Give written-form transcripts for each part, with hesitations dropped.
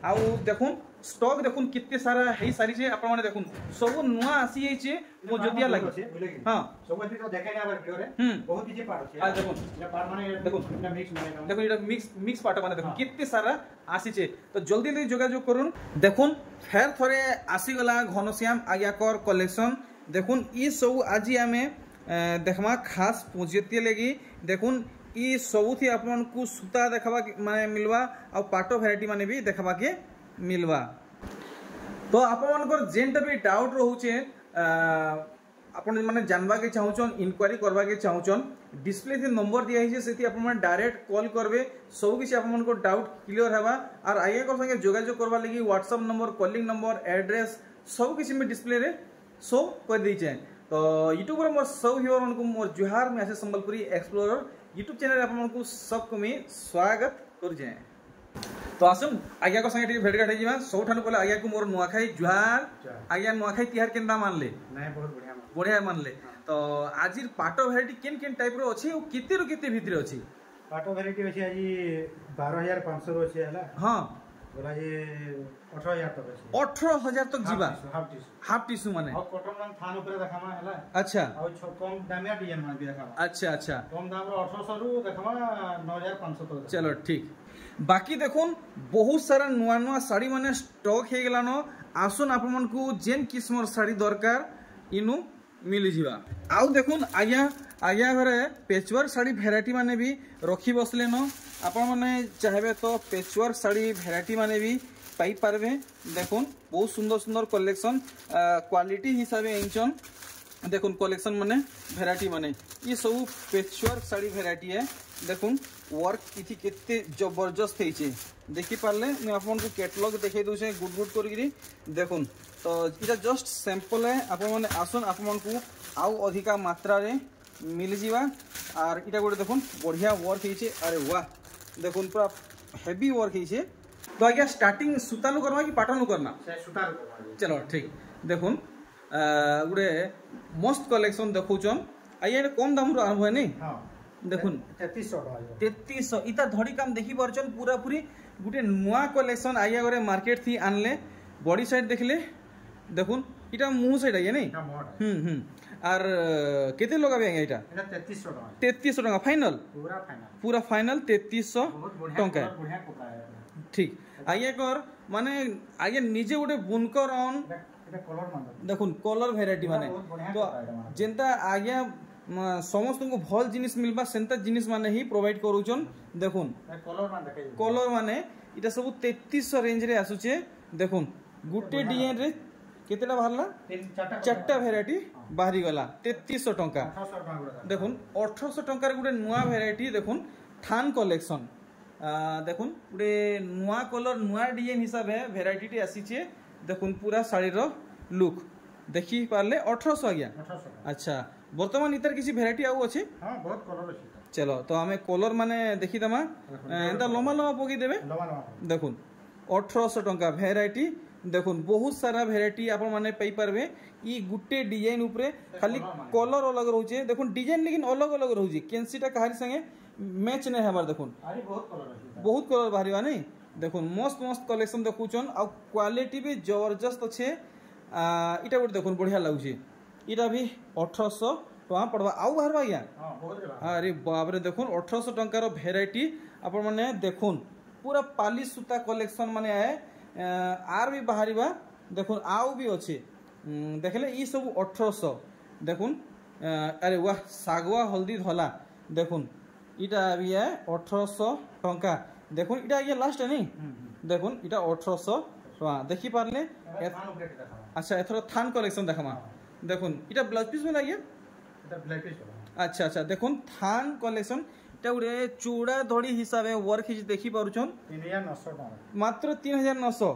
आउ देखुन स्टॉक देखुन कितने सारा है सारी जे आपण माने देखुन सब नुआ आसी जाई छे मो जतिया लागे हां सब एति तो देखाइ ना वीडियो रे बहुत किछि पार्ट अछि आ देखुन ये पार्ट माने देखुन इना मिक्स माने देखुन इटा मिक्स पार्ट माने देखुन कितने सारा आसी छे तो जल्दी जल्दी जोगाजोग करूँ देखुन फेर थोड़े आसी गला घनश्याम आज्ञाकर कलेक्शन देखुन ई सब आज आमे देखमा खास पहुंचती लगी देखुन ई सब थी आपन को सूता देखबा माने मिलवा आ पाटो वैरायटी माने भी देखबा के मिलवा तो आपन जेनटा भी डाउट रहउचे आपन माने जानबा के चाहउचन इंक्वायरी करबा के चाहउचन डिस्प्ले थी नंबर दिया है सेति आपन माने डायरेक्ट कॉल करबे सब किसी आपन को डाउट क्लियर हेबा और आगे को संगे जोगाजोग करबा लगी WhatsApp number calling number address सब किसी में डिस्प्ले रे शो कर दी जाए तो यूट्यूब पर मोर सब व्यूअर उनको मोर जुहार में ऐसे संबलपुरी एक्सप्लोरर यूट्यूब चैनल आपको सबको मैं स्वागत कर जाए तो आसुन आज्ञा को संगे भेट घाट होइबा सबठानु पहले आज्ञा को मोर नुआखाई जुहार आज्ञा नुआखाई तिहार केनता मानले नहीं बहुत बढ़िया मानले तो आजिर पाटो वैरायटी केन केन टाइप रो अछि ओ किते रो किते भितरे अछि पाटो वैरायटी अछि आज 12500 रो अछि हला हां बोला जे 18000 तक अछि 18000 तक जीवा हाफ टिश्यू माने और कॉटन मान थान ऊपर देखामा हला अच्छा और कम दामिया डिजाइन मान भी देखामा अच्छा कम दाम रो 1800 रु देखामा 9500 तक चलो ठीक बाकी देखुन बहुत सारा नुआ नुआ साड़ी माने स्टॉक हे गेलानो आसुन आप मन को जेन किस्मर साड़ी दरकार इनु मिली जीवा आउ देखुन आज्ञा घरे पेचवर्क साड़ी वैरायटी माने भी रखी बसले न आपण माने चाहबे तो पेचवर्क साड़ी वैरायटी माने भी पाई पारबे देखुन बहुत सुंदर सुंदर कलेक्शन क्वालिटी हिसाब से इंचन देखुन कलेक्शन माने वैरायटी माने ये सब पेचवर्क साड़ी वैरायटी है देखुन वर्क इथि केते जबरदस्त हेचे देखि पारले मैं आपन को कैटलॉग देखे दोसे गुड गुड करगिरी देखुन तो इटा जस्ट सैंपल है आपन माने आसन आपन को आउ अधिका मात्रा रे मिल जीवा और इटा गोटे देखुन बढ़िया वर्क हेचे अरे वाह देखुन पूरा हेवी वर्क हेचे तो आज्ञा स्टार्टिंग सुतानु करवा कि पाटनु करना सुतानु करवा चलो ठीक देखुन गुडे मस्त कलेक्शन देखौचन आइए कम दाम रो आरंभ है नहीं हां देखुन 3300 इता धड़ी काम देखि परचन पूरा पूरी गुटे नुआ कलेक्शन आइया गरे मार्केट थी आनले बॉडी साइड देखले देखुन इटा मुंह साइड आइए नहीं आर केते लगाबे इटा 3300 टका फाइनल पूरा फाइनल 3300 टका ठीक आइए कर माने आइए निजे गुटे बुनकर ऑन देखुन कलर वैरायटी माने तो जेंता आज्ञा समस्त को भल जिनिस मिलबा सेंता जिनिस माने ही प्रोवाइड करूचन देखुन कलर माने इटा सब 3300 रेंज रे आसुचे देखुन गुटे डिजाइन रे केतेला बाहरला चारटा वैरायटी बाहरी गला 3300 टका देखुन 1800 टका गुटे नुआ वैरायटी देखुन थान कलेक्शन देखुन गुटे नुआ कलर नुआ डिजाइन हिसाब है वैरायटी टी आसीचे देखुन पूरा साड़ी रो लुक देखि पारले 1800 आ गया अच्छा वर्तमान इतर किसी वैरायटी आउ अछि हां बहुत कलर अछि चलो तो हमें कलर माने देखि दमा एंता लम्बा लम्बा पगी देबे देखुन 1800 टका वैरायटी देखुन बहुत सारा वैरायटी आपण माने पई परबे ई गुटे डिजाइन ऊपर खाली कलर अलग रहउचे देखुन डिजाइन लेकिन अलग अलग रहउचे केनसीटा कहारी संगे मैच नै हमार देखुन अरे बहुत कलर बाहरीवा नहीं देखुन मस्त मस्त कलेक्शन देखुचन आ क्वालिटी भी जबरदस्त अच्छे इटा गोटे देखुन बढ़िया लगुचे इटा भी 1800 टका पड़वा आउ बाहर आज्ञा अरे बाप रे देखुन 1800 टंकार भेराइटी आपण माने देखुन पूरा पाली सूता कलेक्शन माने है आर भी बाहरीबा देखुन आउ भी अच्छे देखले ई सब 1800 देखुन अरे वाह सागवा हल्दी धला देखुन इटा भी है 1800 टंका देखुन इटा ये लास्ट है नहीं देखुन इटा 1800 टका देखि पारले अच्छा एथरो थान कलेक्शन देखमा देखुन इटा ब्लाउज पीस में लागिए इटा ब्लाउज पीस अच्छा अच्छा देखुन थान कलेक्शन इटा गुडे चूड़ा धड़ी हिसाब है वर्क हिज देखि पारुछन 3900 टका मात्र 3900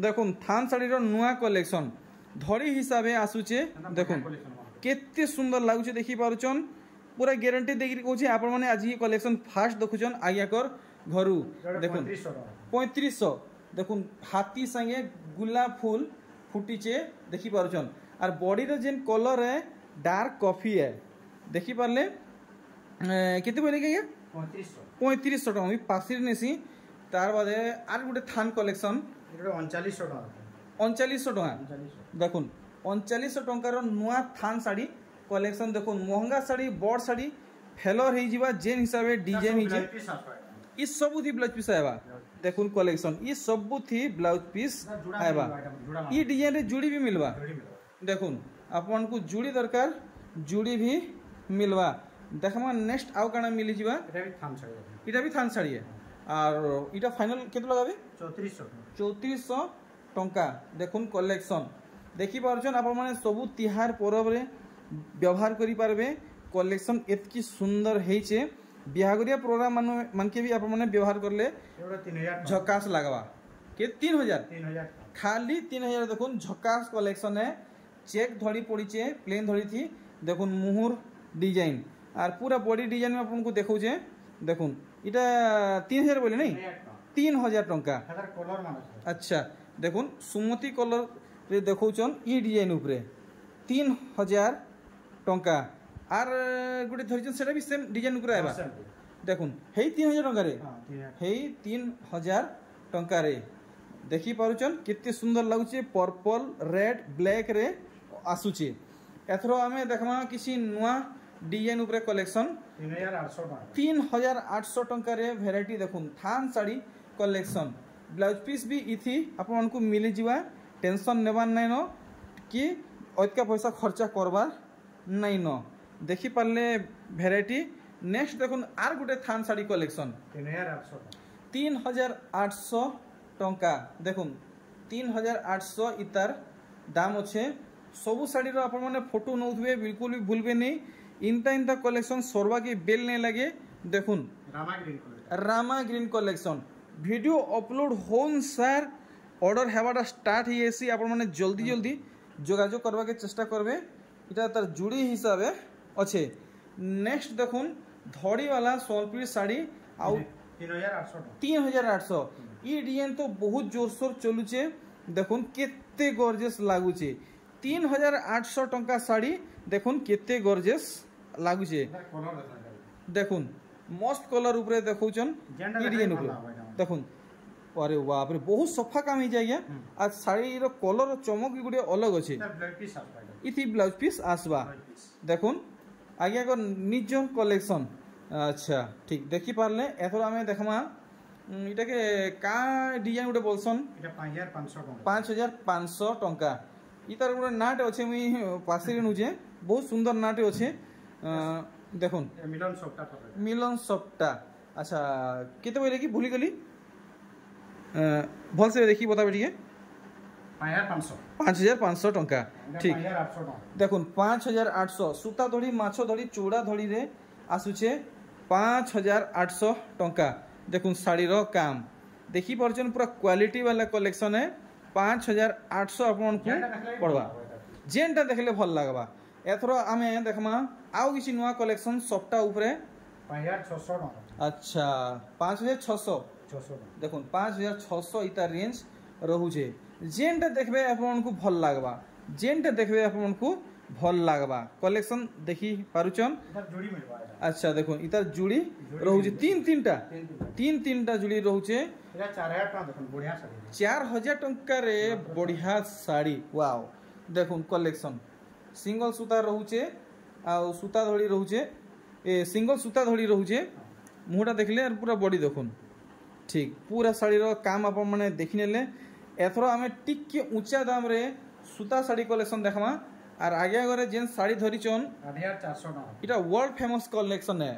देखुन थान साड़ी रो नुआ कलेक्शन धड़ी हिसाब है आसुचे देखुन केते सुंदर लागुचे देखि पारुछन पूरा गारंटी देखि कहूचे आपण माने आज ये कलेक्शन फास्ट देखुछन आज्ञा कर घरु देखुन 3500 देखुन हाथी संगे गुलाब फूल फुटीचे देखि पारुछन और बॉडी रे जेन कलर है डार्क कॉफी है देखि पारले केते बोले के 3500 टका मी पासिर नेसी तार बादे आर गुटे थान कलेक्शन এটা 3900 টাকা 3900 টাকা দেখুন 3900 टंकार नुआ थान साड़ी कलेक्शन देखो महंगा साड़ी बड़ साड़ी फेलर हो जावा जेन हिसाब से डिजाइन हिजे ई सब थी ब्लाउज पीस आएबा देखुन कलेक्शन ई सब थी ब्लाउज पीस आएबा ई डिजाइन रे जुड़ी भी मिलवा देखुन आपन को जुड़ी दरकार जुड़ी भी मिलवा देखमा नेक्स्ट आउ काना मिली जीवा इटा भी थान साड़ी है और इटा फाइनल केते लगाबे 3400 टंका देखुन कलेक्शन देखि पारछन आपण माने सबु तिहार परब रे व्यवहार करि पारबे कलेक्शन एतकी सुंदर हेचे बिहागरिया प्रोग्राम मन के भी आपण माने व्यवहार करले 3000 झकास लागवा के 3000 खाली 3000 देखुन झकास कलेक्शन है चेक धड़ी पड़ीचे प्लेन धड़ी थी देखुन मुहुर डिजाइन और पूरा बॉडी डिजाइन में आपन को देखौ जे देखुन इटा 3000 बोले नहीं 3000 टंका अच्छा देखुन सुमति कलर रे देखौचन ई डिजाइन ऊपर 3000 टंका आर गुटे धरिचन सेटा भी सेम डिजाइन ऊपर आबा देखुन हेई 3000 टंका रे हेई 3000 टंका रे देखि पारुचन कितने सुंदर लागुचे पर्पल रेड ब्लैक रे आसुचे एथरो हमें देखमा किसी नुआ डिजाइन ऊपर कलेक्शन 3800 टंका रे वैरायटी देखुन थान साड़ी कलेक्शन ब्लाउज पीस भी इथि आपन को मिली जीवा टेंशन नेबार नहीं न कि अधिका पैसा खर्चा करबार नहीं न देखि पारले वैरायटी नेक्स्ट देखुन are Gute than sari collection 3800 टंका देखुन 3800 इतार दाम अच्छे सबू शाड़ी आपण मैंने फोटो नौथे बिल्कुल भी भूलबे नहीं इनता इनता कलेक्शन सरवा की बेल नहीं लगे देखुन Rama green collection video upload होन सार ऑर्डर हेबाटा स्टार्ट ही एसी आपण माने जल्दी जल्दी जोगाजोग करबा के चेष्टा करबे इटा तार जुड़ी हिसाब अच्छे नेक्स्ट देखुन धड़ी वाला सोलपुरी साड़ी आउ 3800 ई डिजाइन तो बहुत जोरसोर चलुचे देखुन केते गॉर्जियस लागुचे 3800 टंका साड़ी देखुन केते गॉर्जियस लागुचे देखुन मस्त कलर ऊपर देखौचन ई डिजाइन ऊपर देखुन अरे बाप रे बहुत सफा काम ही जाइए आज साड़ी रो कलर चमक भी गुटे अलग अच्छे इथि ब्लाउज पीस आसवा देखुन आगे को निज कलेक्शन अच्छा ठीक देखि पारले एथर आमे देखमा इटा के का डिजाइन गुटे बोलसन इटा 5500 टंका इतार गुटे नाट अच्छे मुई पासिरे नुजे बहुत सुंदर नाट अच्छे देखुन मिलन सप्ता अच्छा केते बोले कि भूली गली भल से देखी बता बेटिए 5500 टंका ठीक देखुन 5800 सूता धड़ी माछ धड़ी चूड़ा धड़ी रे आसुचे 5800 टंका देखुन साड़ी रो काम देखी परचन पूरा क्वालिटी वाला कलेक्शन है 5800 अपन को पड़वा जेनटा देखले भल लागबा एथरो आमे देखमा आउ किसी नुआ कलेक्शन सप्ता ऊपरे 5600 अच्छा 5600 देखुन 5600 इता रेंज रहुचे जेनटा देखबे आपन को भल लागबा जेनटा देखबे आपन को भल लागबा कलेक्शन देखी पारुचन अच्छा देखुन इतार जुड़ी रहुचे तीन टा जुड़ी रहुचे 4000 टका देखुन बढ़िया साड़ी 4000 टंका रे बढ़िया साड़ी वाओ देखुन कलेक्शन सिंगल सूता रहुचे आ सूता धड़ी रहुचे ए सिंगल सूता धड़ी रहुचे मुहटा देखले और पूरा बॉडी देखुन ठीक पूरा साड़ी रो काम आप मैंने देखी नेले एथरो आमे टिके ऊंचा दाम रे सूता साड़ी कलेक्शन देखमा और आगे अगर जेन साड़ी धरिचन 8400 टका इटा वर्ल्ड फेमस कलेक्शन है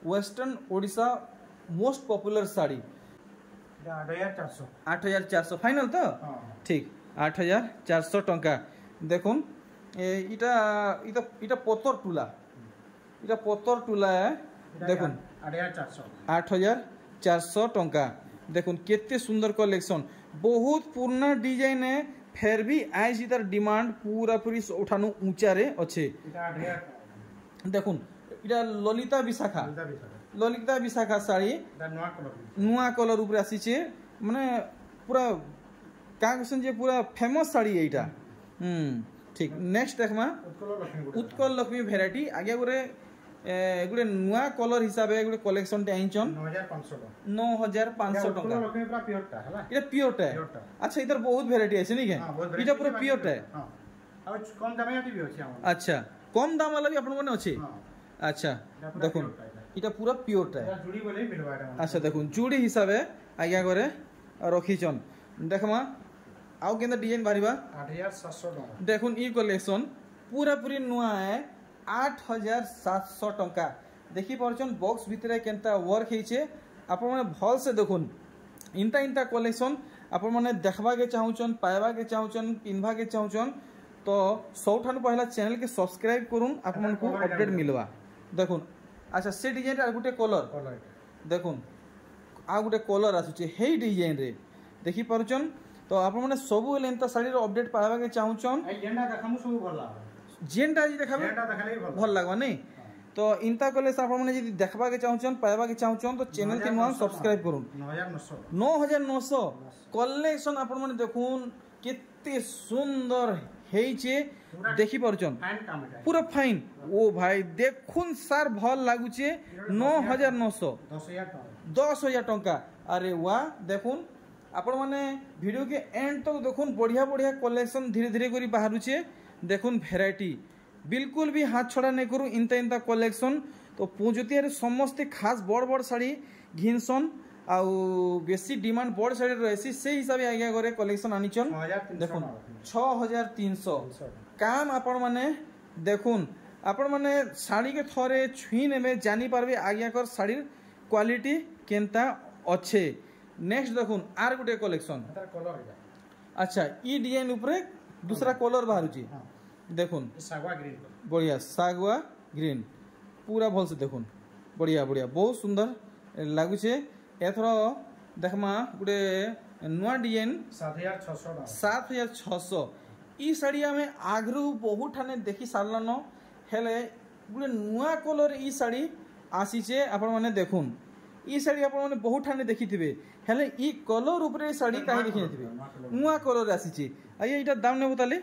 western Odisha most popular sari 8400 final तो ठीक 8400 टंका देखुन इटा इटा इटा पत्थर टूला है देखुन 8400 टंका देखुन केते सुंदर कलेक्शन बहुत पुराना डिजाइन है फिर भी आज इधर डिमांड पूरा पूरी उठानु ऊंचा रे अच्छे देखुन इटा ललिता विशाखा साड़ी नुआ कलर ऊपर आसीचे माने पूरा का कहसन जे पूरा फेमस साड़ी एटा ठीक नेक्स्ट देखमा उत्कल लक्ष्मी वैरायटी आगे गोरे गोटे नुआ कलर हिसाब से गोटे कलेक्शन टे आइचन 9500 टका ये प्योर टा अच्छा इधर बहुत वैरायटी है नहीं के इटा पूरा प्योर टा कम दाम भी अछि अच्छा कम दाम वाला भी अपन माने अछि अच्छा देखो इटा पूरा प्योर टा जुड़ी बोले मिलवा अच्छा देखो जुड़ी हिसाब से आज्ञा करे रखीचन देखमा आउ केंदा डिजाइन बारिबा 8700 टका देखुन ई कलेक्शन पूरा पूरी नुआ है 8700 टका देखि परछन बॉक्स भितरे केंता वर्क हेचे आपण माने भल से देखुन इंता कलेक्शन आपण माने देखबा के चाहुचन पाइबा के चाहुचन पिनबा के चाहुचन तो सबठान पहला चैनल के सब्सक्राइब करूँ आपन को अपडेट मिलवा देखुन अच्छा से डिजाइन आ गुटे कलर देखुन आ गुटे कलर आसुचे हे डिजाइन रे देखि परछन तो आपण माने सब लेंता साड़ी रो अपडेट पाइबा के चाहुचन जेंडा देखामु सब भल लागो जेंडा जी देखाबे जेंडा देखले भल लागवा नहीं तो इंता कले से आपण माने यदि देखबा के चाहुचन पाइबा के चाहुचन तो चैनल के नाम सब्सक्राइब करूँ 9900 कलेक्शन आपण माने देखुन केते सुंदर हेइचे देखि परछन पूरा फाइन ओ भाई देखुन सार भल लागुचे 9900 10000 टंका अरे वाह देखुन आपण माने वीडियो के एंड तक देखुन बढ़िया बढ़िया कलेक्शन धीरे धीरे करी बाहरुचे देखुन वैरायटी बिल्कुल भी हाथ छड़ा नहीं करू इंता कलेक्शन तो पूंजतिया समस्ते खास बड़ बड़ साड़ी घिनसन आउ बेसी डिमांड बड़ साड़ी रहसी से हिसाब से आज्ञा करे कलेक्शन आनिचन देखुन 6300 काम आपण माने देखुन आपण माने साड़ी के थरे छुई नेमे जानी पारबे आज्ञा कर साड़ी क्वालिटी केनता अच्छे नेक्स्ट देखुन आर गुटे कलेक्शन अच्छा ई डिजाइन ऊपर दूसरा कलर बाहरुची देखुन सागवा ग्रीन बढ़िया सागवा ग्रीन पूरा भल से देखुन बढ़िया बढ़िया बहुत सुंदर लागुचे एथर देखमा गुटे नुआ डिजाइन 7600 ई साड़ी आमे आगरू बहुत ठाने देखि सारलन हेले गुटे नुआ कलर ई साड़ी आसीचे आपण माने देखुन ई साड़ी आपण माने बहुत ठाने देखिथिबे हेले ई कलर ऊपर साड़ी काहे देखि नथिबे नुआ कलर आसीचे आइए इटा दाम ने बताले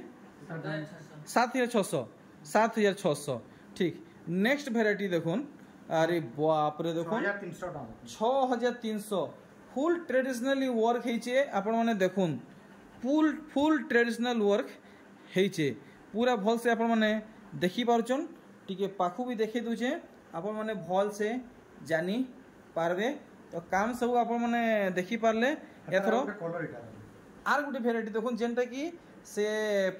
7600 ठीक नेक्स्ट वैरायटी देखुन अरे बाप रे देखुन 6300 फुल ट्रेडिशनली वर्क हेचे आपण माने देखुन फुल ट्रेडिशनल वर्क हेचे पूरा भल से आपण माने देखि पारछन टिके पाखु भी देखि दुचे आपण माने भल से जानी पारबे तो काम सब आपण माने देखि पारले एथरो आर गुटे वैरायटी देखुन जेंटा कि से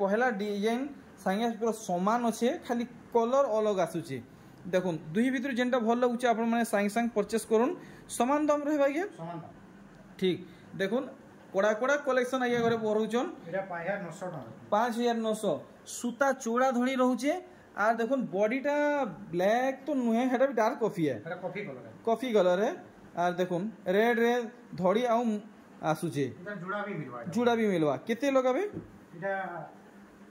पहला डिजाइन संगे पूरा समान अच्छे खाली कलर अलग आसुचे देखुन दुही भीतर जेंटा भल लगुचे आपण माने संगे संग परचेस करूँ समान दाम रहबा के समान दाम ठीक देखुन कोड़ा कोड़ा कलेक्शन आइया करे बरहुचन एटा 5900 टका 5900 सूता चौड़ा धणी रहउचे आर देखुन बॉडीटा ब्लैक तो नुहे हेटा भी डार्क कॉफी है एटा कॉफी कलर है आर देखुन रेड रे धड़ी आउ आसुचे एटा जुड़ा भी मिलवा केते लगाबे एटा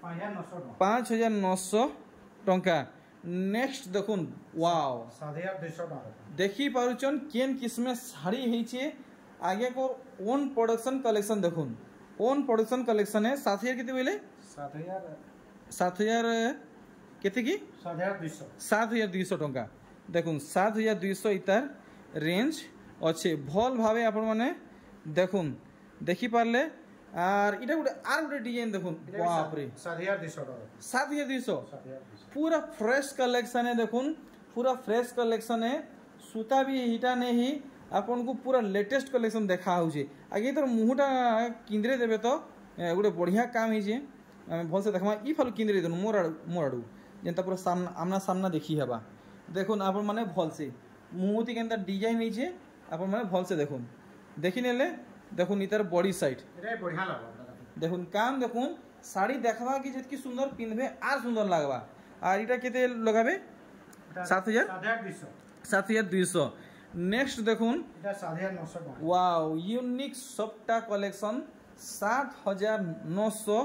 5900 टंका नेक्स्ट देखुन वाओ 7200 टका देखि पारुचन केन किस्मे साड़ी हेचे आगे को ओन प्रोडक्शन कलेक्शन देखुन ओन प्रोडक्शन कलेक्शन है 7000 केते बोले 7000 केते की 7200 टंका देखुन 7200 इतार रेंज अच्छे भल भावे आपण माने देखुन देखि पारले आर इटा गुटे आर गुटे डिजाइन देखुन बाप रे 7200 पूरा फ्रेश कलेक्शन है देखुन पूरा फ्रेश कलेक्शन है सूता भी हिटा नहीं आपन को पूरा लेटेस्ट कलेक्शन देखा होचे आगे तो मुहटा किंद्रे देबे तो गुटे बढ़िया काम हिजे भल से देखमा ई फल किंद्रे देनु मोर आडू जेंता पूरा सामना आमना सामना देखी हेबा देखुन आपन माने भल से मुहती केंता डिजाइन हिजे आपन माने भल से देखुन देखि नेले देखुन इतर बॉडी साइड एटा बढ़िया लागो देखुन काम देखुन साड़ी देखबा की जतकी सुंदर पिनबे आर सुंदर लागबा आर इटा केते लगाबे 7200 नेक्स्ट देखुन 7900 वाओ यूनिक सप्टा कलेक्शन 7900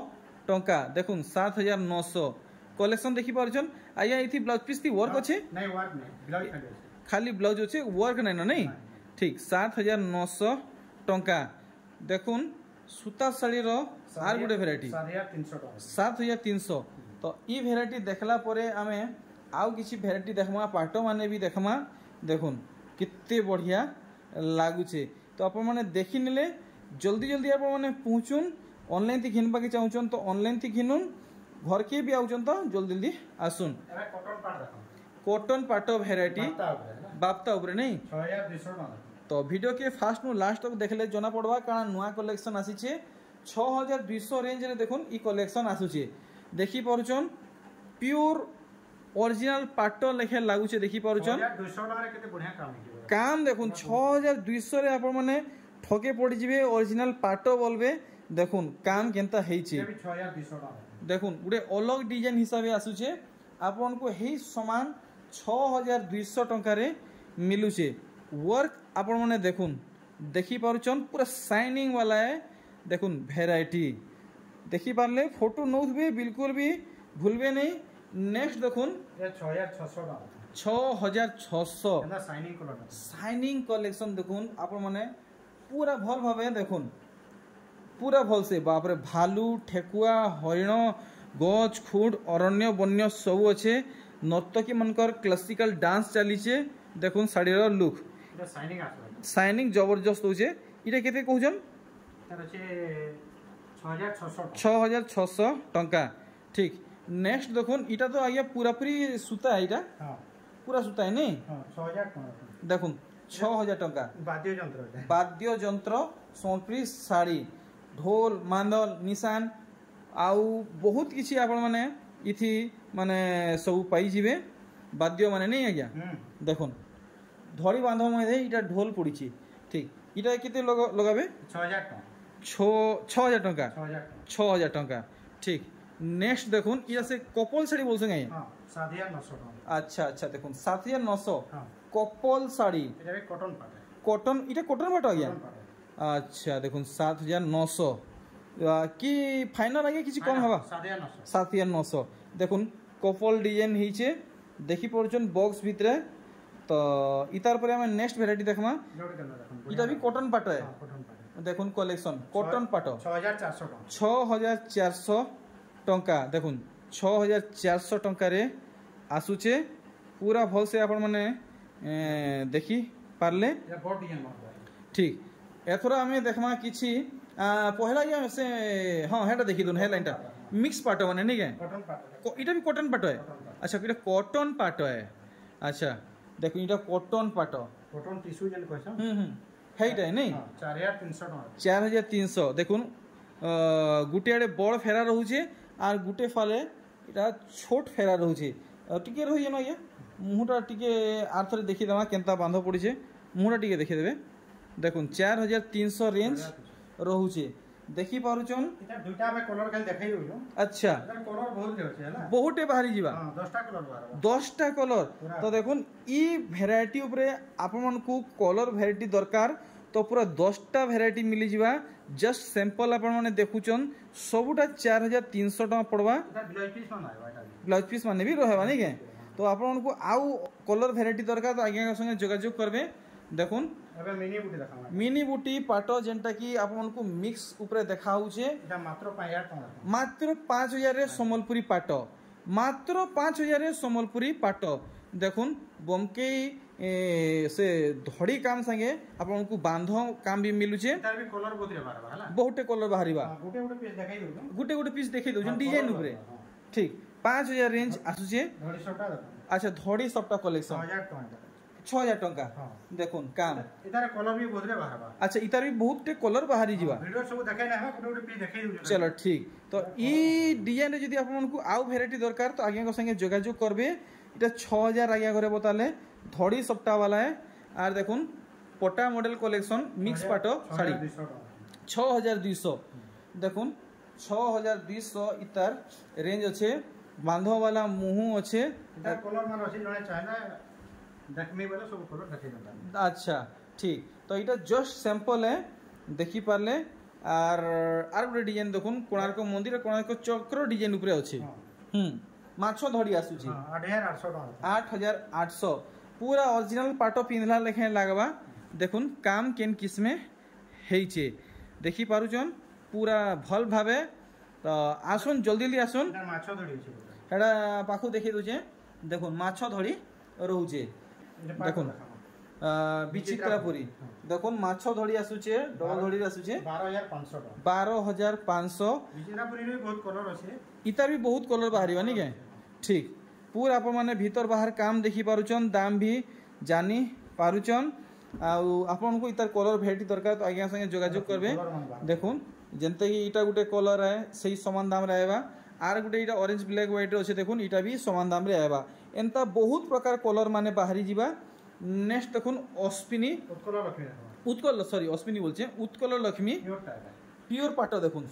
टंका देखुन 7900 कलेक्शन देखि पारछन आया इथि ब्लाउज पीस थी वर्क अछि नहीं वर्क नहीं ब्लाउज खाली ब्लाउज अछि वर्क नहीं नहीं ठीक 7900 टंका देखुन सूता साड़ी रो आर गुटे वैरायटी 7300 टका 7300 तो ई वैरायटी देखला परे आमे आउ किसी भेराइटी देखमा पाट माने भी देखमा देखुन कितने बढ़िया लगुचे। तो आप मैंने देखी नेले जल्दी जल्दी आप मैंने पहुँचुन ऑनलाइन थी घिनवा के चाहून तो ऑनलाइन थी घिनुन घर के भी आउन तो जल्दी जल्दी आसुन। कॉटन पाट भेराइटी बाप्ता उपरे नहीं 6200 तो वीडियो के फास्ट नु लास्ट तक देखले जना पड़वा कारण नुआ कलेक्शन आसीचे 6200 रेंज रे देखुन ई कलेक्शन आसुचे देखि पारुचन प्योर ओरिजिनल पाट लेखे लागुचे देखि पारुचन 6200 रे केते बढ़िया काम है काम देखुन 6200 रे आपण माने ठके पड़ी जिवे ओरिजिनल पाट बोलबे देखुन काम केनता हेइचे 6200 देखुन गुडे अलग डिजाइन हिसाबे आसुचे आपन को हेइ समान 6200 टंका रे मिलुचे। वर्क आपण माने देखुन देखि पारुचन पूरा शाइनिंग वाला है देखुन भेराइटी देखि पारले फोटो नौथबे बिल्कुल भी भूलबे नहीं। नेक्स्ट देखुन 6600 शाइनिंग कलेक्शन देखुन आपण माने पूरा भल भावे देखुन पूरा भल से बाप रे भालू ठेकुआ हरिण गछ खुड अरण्य वन्य सब अच्छे नर्तकी मनकर क्लासिकल डांस चलीचे देखुन शाढ़ीर लुक शाइनिंग जबरदस्त होचे। इटा केते कहउछन 6600 टंका ठीक। नेक्स्ट देखुन इटा तो आज्ञा पूरा पूरी सूता है इटा पूरा सूता है नहीं 6000 टंका देखुन 6000 टंका वाद्य यंत्र संपरी साड़ी ढोल मांदल निशान आउ बहुत किसी आपण माने इथि माने सब पाई जिवे वाद्य माने नहीं आज्ञा देखुन धड़ी बांधव में इटा ढोल पड़ी ठीक इटा केते लगाबे 6000 टंका 6000 टंका ठीक। नेक्स्ट देखुन इटा से कपल साड़ी बोल संगे 7900 अच्छा अच्छा देखुन 7900 कपल साड़ी कॉटन इटा कॉटन पाट आज्ञा अच्छा देखुन 7900 कि फाइनल आगे किसी कम हवा 7900 देखुन कपल डिजाइन हिचे देखि पड़छन बॉक्स भितरे तो इतार पर हमें नेक्स्ट वैरायटी देखमा इटा भी कॉटन पाट है देखुन कलेक्शन कॉटन पाट 6400 टंका देखुन 6400 टंका रे आसुचे पूरा भल से आपण माने देखि पारले ठीक। एथरा हमें देखमा किछि पहला या से हां हेटा देखि दुन हेलाइनटा मिक्स पाट माने नहीं के इटा भी कॉटन पाट है अच्छा इटा कॉटन पाट है अच्छा देखो इटा कॉटन पाट कॉटन टिश्यू जन कहछन हेइटा है नहीं 4300 देखुन गुटे आडे बड़ फेरा रहउचे आर गुटे फाले इटा छोट फेरा रहउचे टिके रहि जनो या मुहटा टिके आरथरे देखि दमा केनता बांध पड़िছে मुहटा टिके देखि देबे देखुन 4300 रेंज रहउचे देखि पारुचन इटा दुटा में कलर खाली देखाई दउ अच्छा कलर बहुत होचे हैला बहुते बाहरी जीवा 10टा कलर बाहर 10टा कलर तो देखुन ई भेराइटी ऊपर आपन मन को कलर भेराइटी दरकार तो पूरा 10टा भेराइटी मिली जीवा जस्ट सैंपल आपन माने देखुचन सबुटा 4300 टका पड़वा ब्लाउज पीस माने भी रहबा नहीं के तो आपन मन को आउ कलर भेराइटी दरकार तो आगे संगे जोगाजोग करबे देखुन एबे मिनी बूटी पाट जेंटा की आपन को मिक्स ऊपर देखा होचे एटा मात्र 5000 टका मात्र 5000 रे सम्बलपुरी पाट मात्र 5000 रे सम्बलपुरी पाट देखुन बमके से धड़ी काम संगे आपन को बांध काम भी मिलुचे तार भी कलर बोदरे बारबा हला बहुते कलर बाहरीबा गुटे पीस देखाई दउ डिजाइन ऊपर ठीक 5000 रेंज आसुचे धड़ी सबटा अच्छा धड़ी सबटा कलेक्शन 6000 टंका देखुन काम इतार कलर भी बोदरे बाहरबा अच्छा इतार भी बहुत कलर बाहरी जीवा वीडियो सब देखाई ना है गुटे पीस देखाई दउ चलो ठीक तो ई डिजाइन रे जदी आपन को आउ वैरायटी दरकार तो आगे संगे जोगाजोग करबे इटा 6000 आगे करे बताले धड़ी सप्ताह वाला है आर देखुन पटा मॉडल कलेक्शन मिक्स पाटो साड़ी 6200 देखुन 6200 इतार रेंज अच्छे बांधो वाला मुंह अच्छे कलर मान अछि जने चाहना देखमे वाला सब कलर देखाई देता अच्छा ठीक तो इटा जस्ट सैंपल है देखि पारले आर गोटे डिजाइन देखुन कोणार्क मंदिर कोणार्क चक्र डिजाइन ऊपर अछि माछो धड़ी आसुची 8800 पूरा ओरिजिनल पाटो पिंधला लेखे लागबा देखुन काम केन किस्मे हेइचे देखि पारुचन पूरा भल भावे तो आसुन जल्दी जल्दी आसुन माछो धड़ी अछि हेडा पाखु देखि दोचे देखो माछ धड़ी रोचे देखो विचित्रापुरी देखो माछ धड़ी आसुचे डबल धड़ी आसुचे 12,500 विचित्रापुरी रे बहुत कलर अछि इतार भी बहुत कलर बाहरिबा नि के ठीक पूरा अपन माने भीतर बाहर काम देखि पारुचन दाम भी जानी पारुचन आपन को इतार कलर भेटी दरकार तो आज्ञा संगे जोगाजोग करबे देखुन जेंते कि इटा गुटे कलर है सही समान दाम रे आएबा आर गुटे इटा ऑरेंज ब्लैक व्हाइट रे अछि देखुन इटा भी समान दाम रे आएबा एंता बहुत प्रकार कलर माने बाहरी जिबा नेक्स्ट देखुन अश्विनी उत्कल सॉरी अश्विनी बोलछे उत्कल लक्ष्मी प्योर पाटो देखुन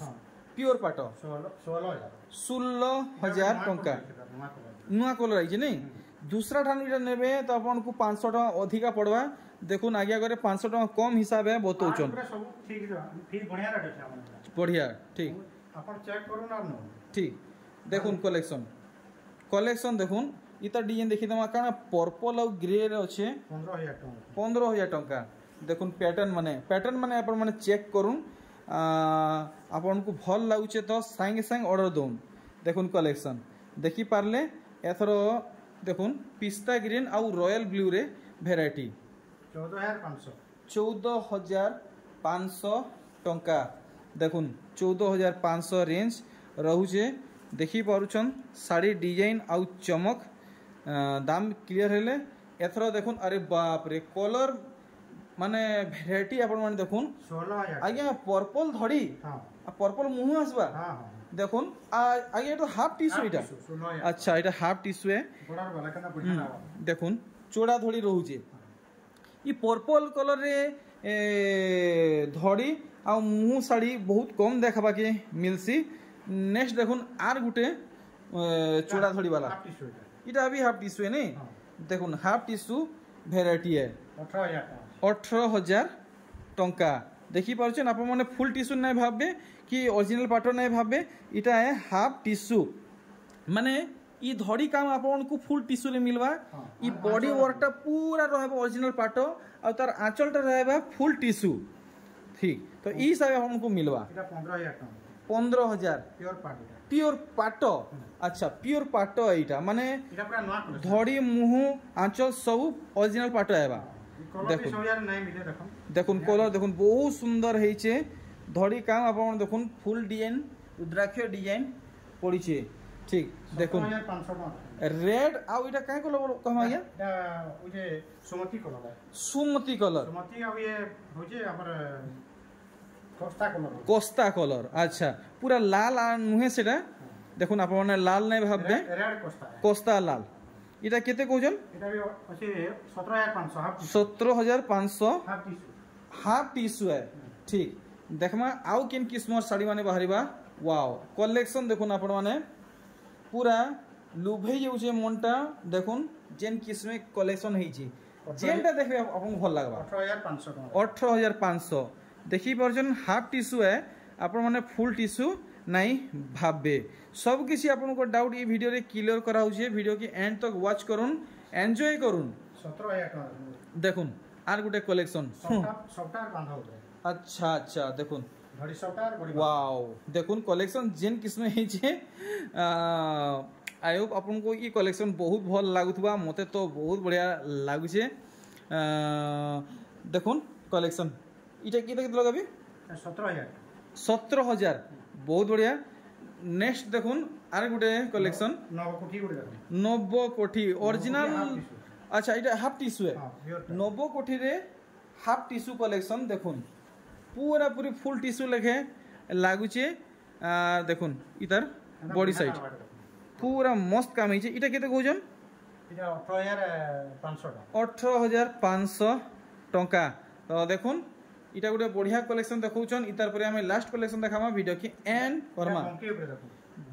प्योर पाटो 16,000 टंका नुआ कलर आइछे नहीं दूसरा ठान इटा नेबे तो आपन को 500 टका अधिका पड़वा देखुन आज्ञा करे 500 टका कम हिसाब है बतौचन ठीक बढ़िया ठीक अपन चेक करू ना ठीक देखुन कलेक्शन देखुन इता डिजाइन देखि दमा काना पर्पल और ग्रे रे अछि 15,000 टंका देखुन पैटर्न माने अपन माने चेक करूं आपन को भल लागुचे तो संगे संग ऑर्डर दोन देखुन कलेक्शन देखि पारले एथरो देखुन पिस्ता ग्रीन और रॉयल ब्लू रे वैरायटी 14,500 टंका देखुन 14,500 रेंज रहुचे देखि पारुछन साड़ी डिजाइन आउ चमक दाम क्लियर हेले एथरो देखुन अरे बाप रे कलर माने वैरायटी अपन माने देखुन 16,000 आज्ञा पर्पल धड़ी पर्पल मुह आसबा देखुन आगे तो हाफ टिश्यू इटा अच्छा इटा हाफ टिश्यू है देखुन चोड़ा धड़ी रहउचे ई पर्पल कलर रे धड़ी आ मुह साड़ी बहुत कम देखबा के मिलसी नेक्स्ट देखुन आर गुटे चोड़ा धड़ी वाला इटा भी हाफ टिश्यू है नहीं देखुन हाफ टिश्यू वैरायटी है 18,000 टंका देखि पारुछन आप माने फुल टिश्यू नहीं भाबे कि ओरिजिनल पाटो नहीं भाबे इटा है हाफ टिश्यू माने ई धड़ी काम आपन को फुल टिश्यू रे मिलवा ई बॉडी वर्कटा पूरा रहबा ओरिजिनल पाटो और तार आंचलटा रहबा फुल टिश्यू ठीक तो ई हिसाब आपन को मिलवा इटा 15,000 प्योर पाटो अच्छा प्योर पाटो एटा माने इटा पूरा नवा धड़ी मुह आंचल सब ओरिजिनल पाटो आएबा देखुन कलर देखुन बहुत सुंदर हेचे धड़ी काम आपन देखुन फुल डिजाइन रुद्राक्ष डिजाइन पड़ीछे ठीक देखुन रेड आ इटा काहे कलर कहमा या एटा ओ जे सुमति कलर सुमति आ ये होजे हमर कोस्ता कलर अच्छा पूरा लाल आ नुहे सेटा देखुन आपन लाल नै भाबबे रेड कोस्ता लाल इटा केते कहजन इटा भी अछि 17,500 17,500 हाफ टिश्यू है ठीक देखमा आउ किन किस्मर साड़ी माने बाहरिबा वाओ कलेक्शन देखुन आपण माने पूरा लुभै जाउछे मनटा देखुन जेन किस्मे कलेक्शन हेछि जेनटा देखबे आपन भल लागबा 18,500 देखि परजन हाफ टिश्यू है आपण माने फुल टिश्यू नहीं भाबे सब किसी आपन को डाउट ये वीडियो रे क्लियर करा होछे वीडियो के एंड तक वॉच करूँ एंजॉय करूँ 17,000 देखुन आर गुटे कलेक्शन सॉफ्टवेयर बांधा होबे अच्छा अच्छा देखुन घड़ी सॉफ्टवेयर बड़ी वाओ देखुन कलेक्शन जेन किस्म हेचे आई होप आपन को ये कलेक्शन बहुत भल लागुथबा मते तो बहुत बढ़िया लागुछे देखुन कलेक्शन इटा केते लगाबी 17,000 बहुत बढ़िया नेक्स्ट देखुन आर गुटे कलेक्शन नब्बो कोठी ओरिजिनल अच्छा इटा हाफ टिश्यू है नब्बो कोठी रे हाफ टिश्यू कलेक्शन देखुन पूरा पूरी फुल टिश्यू लेखे लागुचे देखुन इधर बॉडी साइड पूरा मस्त काम है इटा केते कहजन इटा 18,500 18,500 टंका तो देखुन इटा गोटे बढ़िया कलेक्शन देखौछन इतार परे हमें लास्ट कलेक्शन देखामा वीडियो की एंड वर्मा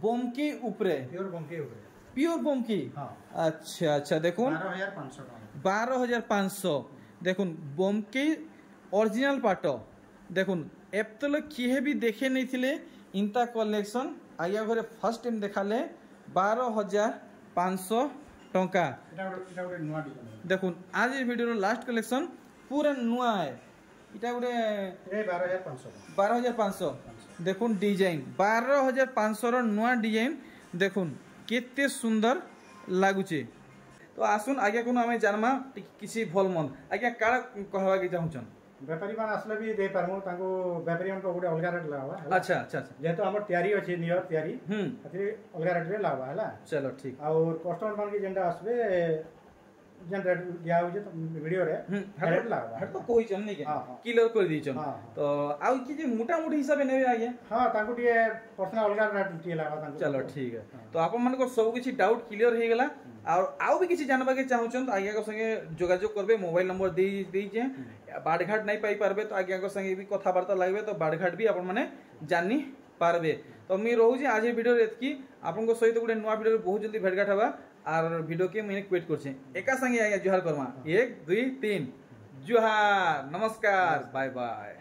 बमकी ऊपरे प्योर बमकी अच्छा अच्छा देखुन 12,500 देखुन बमकी ओरिजिनल पाटो देखुन एप्तल किहे भी देखे नहीं थिले इंता कलेक्शन आया घरे फर्स्ट टाइम देखाले 12,500 टंका देखुन आज ये वीडियो लास्ट कलेक्शन पूरा नुआ है इटा गोटे 12,500 देखुन डिजाइन 12,500 नुआ डिजाइन देखुन केते सुंदर लागुचे तो आसुन आज्ञा कोन आमे जानमा किसी भल मन आज्ञा काड़ा कहबा के चाहुचन व्यापारी मान आसले भी दे पारमु तांको व्यापारी मान को गुटे अलगा रेट लगावा अच्छा अच्छा अच्छा जेतो हमर तयारी अछि नियर तयारी अथि अलगा रेट रे लगावा हला चलो ठीक और कस्टमर मान के जेंडा आसबे जन रेट दिया हो जे वीडियो रे रेट लगावा हट तो कोई चन नहीं के क्लियर कर दी चन तो आउ की जे मोटा मोटी हिसाब ने आगे हां तांको टिए पर्सनल अलगा रेट टिए लगावा तांको चलो ठीक है तो आपन मन को सब किछि डाउट क्लियर हे गेला और आउ भी किछि जानबा के चाहुचन तो आज्ञा को संगे जोगाजोग करबे मोबाइल नंबर दे जे बाड़घाट नहीं पाई पारबे तो आज्ञा को संगे भी कथा वार्ता लागबे तो बाड़घाट भी आपन माने जानी पारबे तो मी रहू जे आज वीडियो रे एतकी आपन को सहित गुटे नुवा वीडियो बहुत जल्दी भेट घाट हवा और वीडियो के मैंने क्वेट करछे एका संगे आज्ञा जोहार करमा 1 2 3 जोहार नमस्कार बाय बाय।